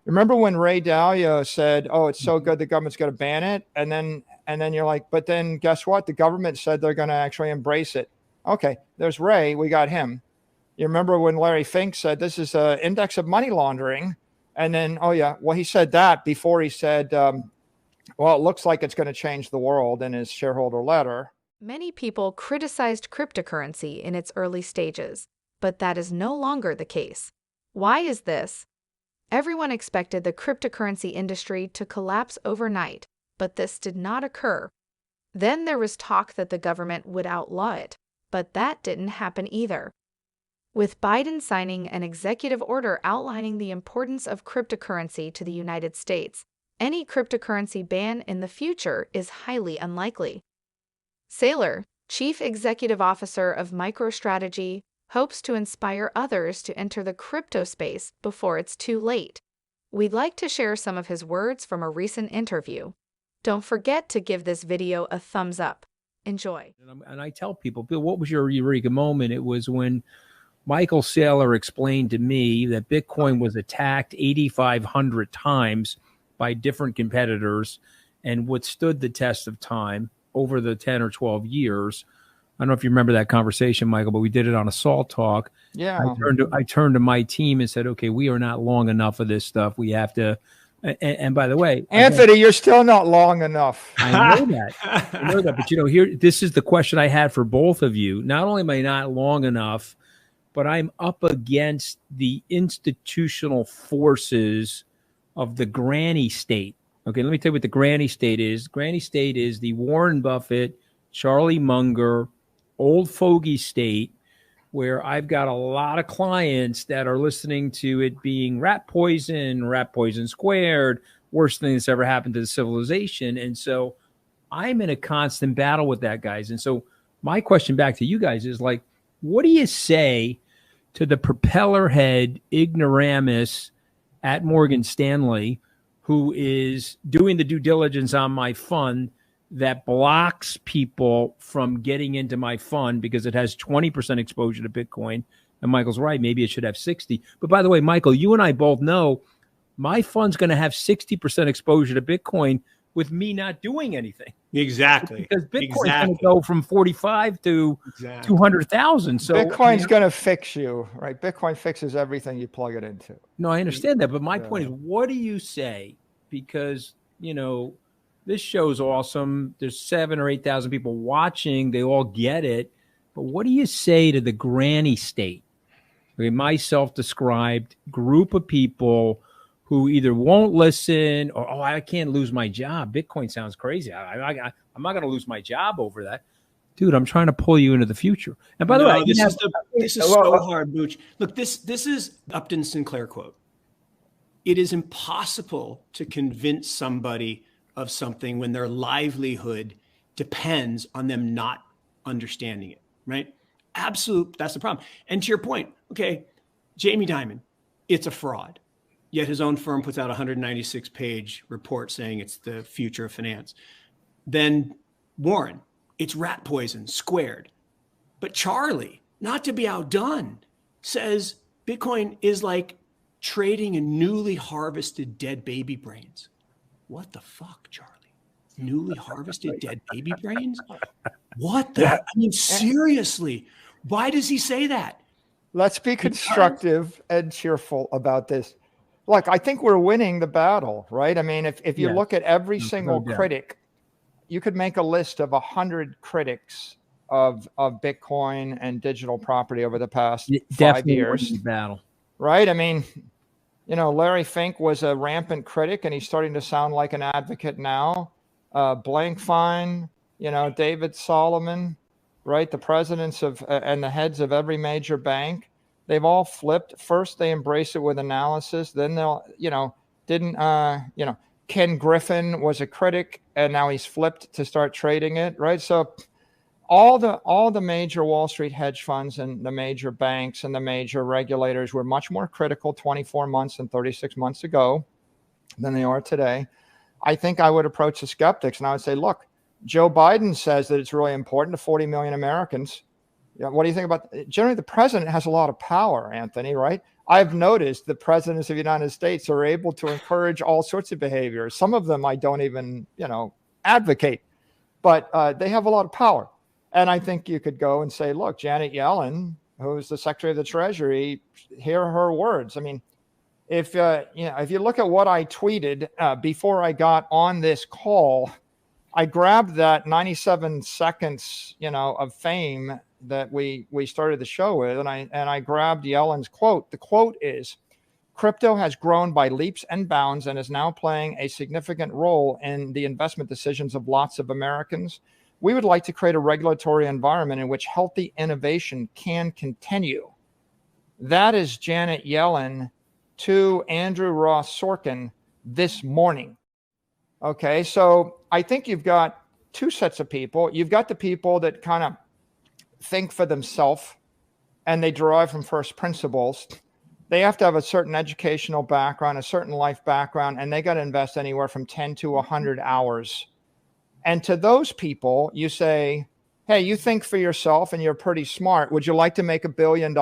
Remember when Ray Dalio said, "Oh, it's so good the government's going to ban it," and then you're like, "But then guess what? The government said they're going to actually embrace it." Okay, there's Ray. We got him. You remember when Larry Fink said this is an index of money laundering, and then oh yeah, well he said that before he said, "Well, it looks like it's going to change the world" in his shareholder letter. Many people criticized cryptocurrency in its early stages, but that is no longer the case. Why is this? Everyone expected the cryptocurrency industry to collapse overnight, but this did not occur. Then there was talk that the government would outlaw it, but that didn't happen either. With Biden signing an executive order outlining the importance of cryptocurrency to the United States, any cryptocurrency ban in the future is highly unlikely. Saylor, Chief Executive Officer of MicroStrategy, hopes to inspire others to enter the crypto space before it's too late. We'd like to share some of his words from a recent interview. Don't forget to give this video a thumbs up. Enjoy. And I tell people, Bill, what was your eureka moment? It was when Michael Saylor explained to me that Bitcoin was attacked 8,500 times by different competitors and withstood the test of time over the 10 or 12 years. I don't know if you remember that conversation, Michael, but we did it on a Salt Talk. Yeah. I turned to my team and said, okay, we are not long enough of this stuff. We have to. And by the way, Anthony, you're still not long enough. I know that. But, here, this is the question I had for both of you. Not only am I not long enough, but I'm up against the institutional forces of the granny state. Okay, let me tell you what the granny state is. Granny state is the Warren Buffett, Charlie Munger, old fogey state, where I've got a lot of clients that are listening to it being rat poison squared, worst thing that's ever happened to the civilization. And so I'm in a constant battle with that, guys. And so my question back to you guys is like, what do you say to the propeller head ignoramus at Morgan Stanley who is doing the due diligence on my fund that blocks people from getting into my fund because it has 20% exposure to Bitcoin? And Michael's right, maybe it should have 60. But by the way, Michael, you and I both know my fund's going to have 60% exposure to Bitcoin with me not doing anything. Exactly. Because Bitcoin's going to go from 45 to 200,000. So Bitcoin's going to fix you, right? Bitcoin fixes everything you plug it into. No, I understand that. But my point is, what do you say? Because, this show's awesome. There's 7,000 or 8,000 people watching. They all get it. But what do you say to the granny state? Okay, my self-described group of people who either won't listen or, I can't lose my job. Bitcoin sounds crazy. I'm not going to lose my job over that. Dude, I'm trying to pull you into the future. And by the way, this is so hard, Booch. Look, this is Upton Sinclair quote. It is impossible to convince somebody of something when their livelihood depends on them not understanding it, right? Absolute, that's the problem. And to your point, okay, Jamie Dimon, it's a fraud. Yet his own firm puts out a 196-page report saying it's the future of finance. Then Warren, it's rat poison squared. But Charlie, not to be outdone, says Bitcoin is like trading in newly harvested dead baby brains. What the fuck, Charlie? Newly harvested dead baby brains? What the? I mean, seriously, why does he say that? Let's be constructive and cheerful about this. Look, I think we're winning the battle, right? I mean, if you look at every single critic, you could make a list of 100 critics of Bitcoin and digital property over the past 5 years. Battle. Right? I mean, Larry Fink was a rampant critic, and he's starting to sound like an advocate now. Blankfein, David Solomon, right? The presidents of and the heads of every major bank. They've all flipped. First, they embrace it with analysis. Then they'll, Ken Griffin was a critic, and now he's flipped to start trading it, right? So all the major Wall Street hedge funds and the major banks and the major regulators were much more critical 24 months and 36 months ago than they are today. I think I would approach the skeptics and I would say, look, Joe Biden says that it's really important to 40 million Americans. What do you think about? Generally, the president has a lot of power, Anthony, right? I've noticed the presidents of the United States are able to encourage all sorts of behaviors. Some of them I don't even, advocate, but they have a lot of power. And I think you could go and say, look, Janet Yellen, who's the Secretary of the Treasury, hear her words. I mean, if you look at what I tweeted before I got on this call, I grabbed that 97 seconds, of fame that we started the show with, and I grabbed Yellen's quote. The quote is, "Crypto has grown by leaps and bounds and is now playing a significant role in the investment decisions of lots of Americans. We would like to create a regulatory environment in which healthy innovation can continue." That is Janet Yellen to Andrew Ross Sorkin this morning. Okay, so I think you've got two sets of people. You've got the people that kind of think for themselves and they derive from first principles. They have to have a certain educational background, a certain life background, and they got to invest anywhere from 10 to 100 hours. And to those people, you say, hey, you think for yourself and you're pretty smart. Would you like to make $1 billion?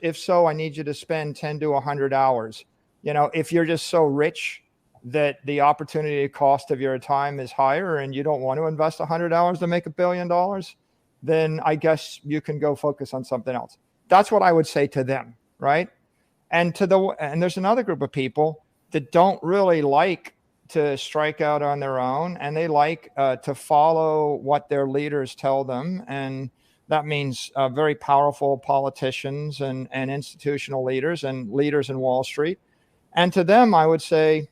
If so, I need you to spend 10 to 100 hours. If you're just so rich that the opportunity cost of your time is higher and you don't want to invest 100 hours to make $1 billion, then I guess you can go focus on something else. That's what I would say to them, right? And there's another group of people that don't really like to strike out on their own, and they like to follow what their leaders tell them. And that means very powerful politicians and institutional leaders and leaders in Wall Street. And to them, I would say,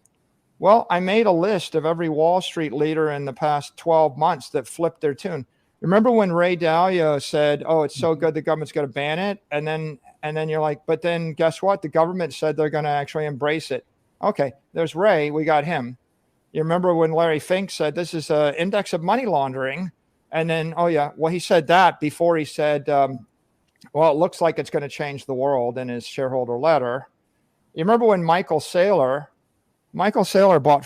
well, I made a list of every Wall Street leader in the past 12 months that flipped their tune. Remember when Ray Dalio said, oh, it's so good the government's going to ban it? And then you're like, but then guess what? The government said they're going to actually embrace it. Okay, there's Ray. We got him. You remember when Larry Fink said this is an index of money laundering? And then, oh, yeah, well, he said that before he said, well, it looks like it's going to change the world in his shareholder letter. You remember when Michael Saylor bought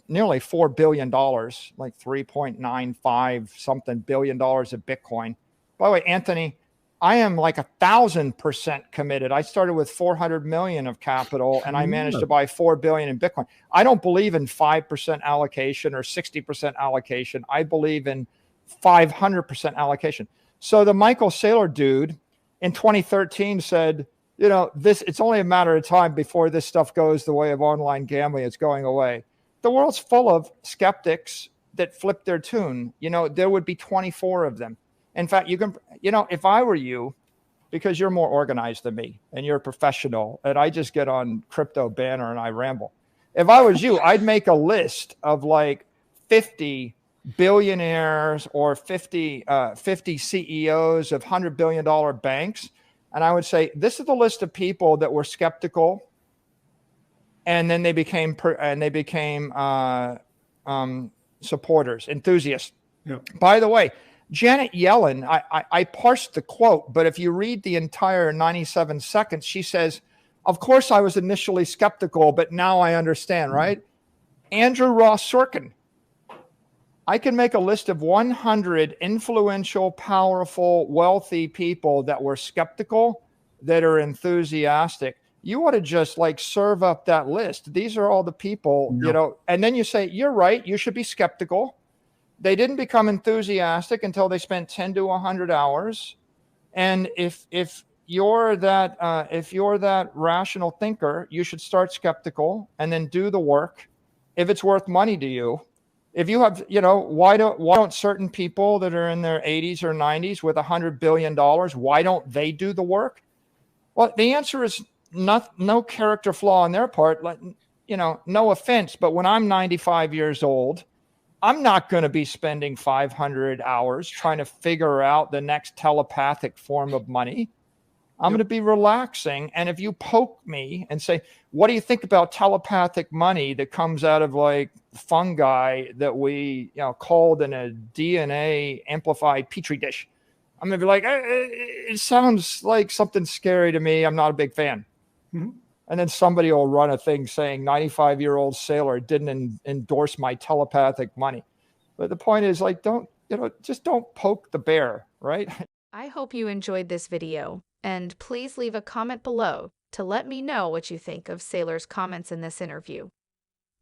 nearly $4 billion, like 3.95 something billion dollars of Bitcoin. By the way, Anthony, I am like 1,000% committed. I started with 400 million of capital and I managed to buy 4 billion in Bitcoin. I don't believe in 5% allocation or 60% allocation. I believe in 500% allocation. So the Michael Saylor dude in 2013 said, it's only a matter of time before this stuff goes the way of online gambling. It's going away. The world's full of skeptics that flip their tune. There would be 24 of them. In fact, you can, if I were you, because you're more organized than me and you're a professional and I just get on Crypto Banner and I ramble. If I was you, I'd make a list of like 50 billionaires or 50 CEOs of $100 billion banks. And I would say, this is the list of people that were skeptical, and then they became supporters, enthusiasts. Yeah. By the way, Janet Yellen, I parsed the quote, but if you read the entire 97 seconds, she says, of course I was initially skeptical, but now I understand, right? Andrew Ross Sorkin. I can make a list of 100 influential, powerful, wealthy people that were skeptical, that are enthusiastic. You ought to just like serve up that list. These are all the people, and then you say, you're right, you should be skeptical. They didn't become enthusiastic until they spent 10 to 100 hours. And if you're that rational thinker, you should start skeptical and then do the work. If it's worth money to you, if you have, why don't certain people that are in their 80s or 90s with $100 billion, why don't they do the work? Well, the answer is no character flaw on their part. No offense, but when I'm 95 years old, I'm not going to be spending 500 hours trying to figure out the next telepathic form of money. I'm going to be relaxing. And if you poke me and say, what do you think about telepathic money that comes out of like fungi that we called in a DNA amplified petri dish? I'm going to be like, it sounds like something scary to me. I'm not a big fan. Mm-hmm. And then somebody will run a thing saying 95-year-old Saylor didn't endorse my telepathic money. But the point is like, just don't poke the bear, right? I hope you enjoyed this video, and please leave a comment below to let me know what you think of Saylor's comments in this interview.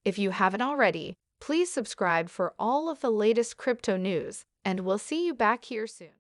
If you haven't already, please subscribe for all of the latest crypto news, and we'll see you back here soon.